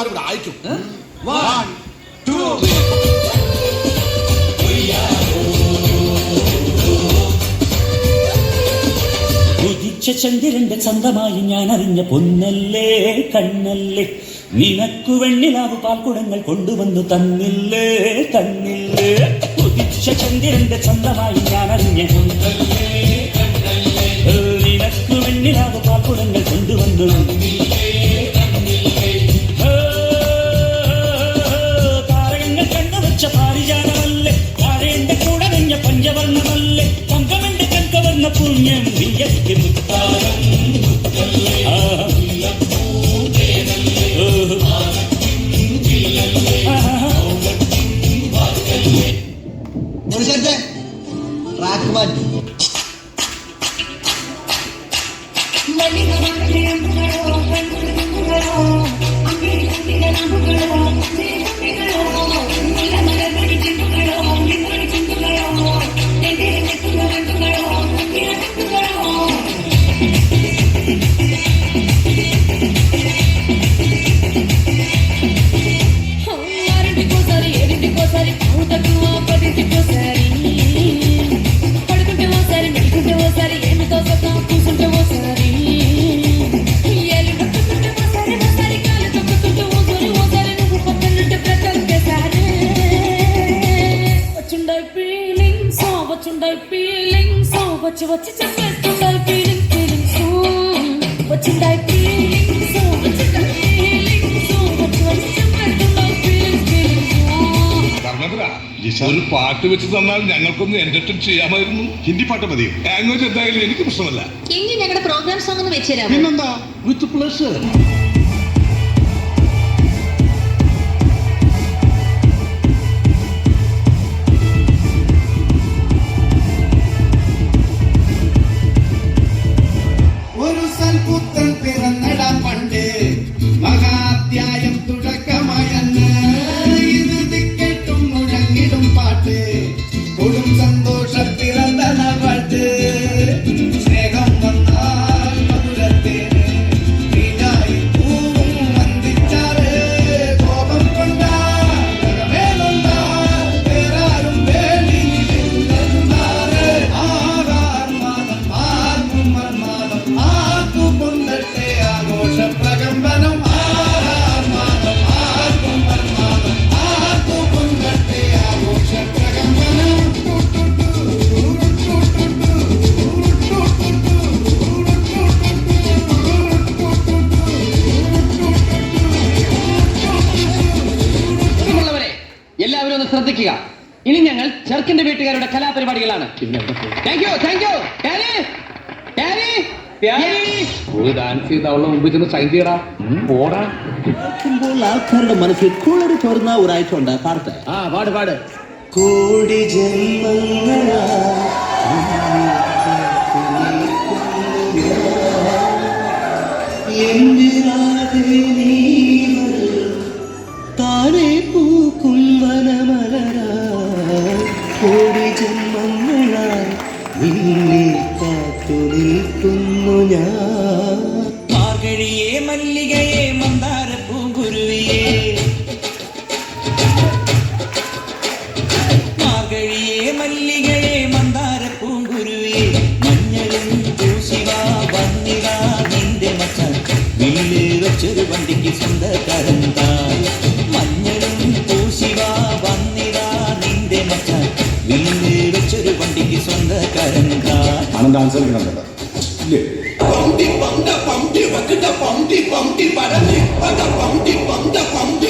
ഇവിടെ അയക്കും. 1, 2. ഉദിച്ച ചന്ദ്രന്റെ ചന്തമായി ഞാൻ അറിഞ്ഞ പൊന്നല്ലേ കണ്ണല്ലേ, നിനക്കു വെണ്ണിലാവ് പാൽക്കുടങ്ങൾ കൊണ്ടുവന്നു തന്നില്ലേ തന്നില്ലേ. ഉദിച്ച ചന്ദ്രന്റെ ചന്തമായി ഞാൻ അറിഞ്ഞ പൊന്നല്ലേ കണ്ണല്ലേ, നിനക്കു വെണ്ണിലാവ് പാൽക്കുടങ്ങൾ കൊണ്ടുവന്നു താരകങ്ങൾ കണ്ണുവച്ച പാരിജാതമല്ലേ, താരേന്റെ കൂടെ നിഞ്ഞ പഞ്ചവർണ്ണമല്ലേ, തങ്കമെന്റെ കൺകവർണ്ണ പുണ്യം വിയക്ക് മുത്താരം ട്രാക്ക് മാറ്റി. వచ్చి చెప్పేస్తుంటాయి ఫీలింగ్ ఫీలింగ్స్ వచ్చింటాయి ఫీలింగ్స్ వచ్చింటాయి ఫీలింగ్స్ వచ్చి చెప్పేస్తుంటాయి ఫీలింగ్ ഫീലിങ്സ്. ഒരു പാട്ട് വെച്ച് തന്നാൽ ഞങ്ങൾക്കൊന്ന് എന്റർടൈൻ ചെയ്യാമായിരുന്നു. ഹിന്ദി പാട്ട് മതിയോ? ലാംഗ്വേജ് എന്തായാലും എനിക്ക് പ്രശ്നമല്ല. എങ്കിൽ ഞങ്ങളുടെ പ്രോഗ്രാം സോങ് ഒന്ന് വെച്ചുതരാമോ? പിന്നെന്താ, വിത്ത് പ്ലഷർ. ഒരു സൽപുത്രൻ പിറന്നട പണ്ട്, മഹാധ്യായം തുടക്കമായെന്ന് ഇത് കേട്ടും മുഴങ്ങിടും പാട്ട്, കൊടും സന്തോഷ പിറന്ന പാട്ട്. സ്നേഹം വന്നാൽ മധുരത്തേന് നീനായി പൂവും വന്ദിച്ചാറ്, കോപം കൊണ്ടാൽ വേറാരും വേണ്ടി നിന്നാറ്. ആകാർമാനം ആർക്കും മന്മാനം ആർക്കു കൊണ്ടട്ടെ ആഘോഷ പ്രകമ്പനം. ആകാർമാനം ആർക്കും മന്മാനം ആർക്കു കൊണ്ടട്ടെ ആഘോഷ പ്രകമ്പനം. പ്രിയമുള്ളവരെ, എല്ലാവരും ഒന്ന് ശ്രദ്ധിക്കുക. ഇനി ഞങ്ങൾ ചെറുക്കന്റെ വീട്ടുകാരുടെ കലാപരിപാടികളാണ്. Thank you thank you. ഒരു ഡാൻസ് ചെയ്ത് അവളുടെ മുമ്പിൽ ചെന്ന് സൈൻ ചെയ്യടാ. പോടാ. ആൾക്കാരുടെ മനസ്സിൽ കുളിർ ചോർന്ന ഒരാഴ്ച ഉണ്ട്. പാടത്തെ പാട് പാട്. കോടി ജന്മങ്ങളാ താനെ പൂക്കും വനമലരാ, കോടി ജന്മങ്ങളായി നിന്നെ കാത്തു നിൽക്കുന്നു ഞാൻ. മാർഗഴിയെ മല്ലികയെ മന്ദാര പൂങ്കുരുവിയെ, മാർഗഴിയെ മല്ലികയെ മന്ദാര പൂങ്കുരുവിയെ, മഞ്ഞളും പൂശിവാ വന്നിടാ നിന്റെ മച്ചാൻ, വില്ല് വെച്ചൊരു വണ്ടിക്ക് സ്വന്തക്കാരൻ താൻ. മഞ്ഞളും പൂശിവാ വന്നിടാ നിന്റെ മച്ചാൻ, വില്ല് വെച്ചൊരു വണ്ടിക്ക് സ്വന്തക്കാരൻ താൻ. ആനന്ദ ആൻസർ കളിക്കണം ഇല്ലേ? പമ്പി പന്ത പമ്പി വക്കിട്ട പമ്പി പമ്പി പരന്തി പന്ത പമ്പി പന്ത പമ്പി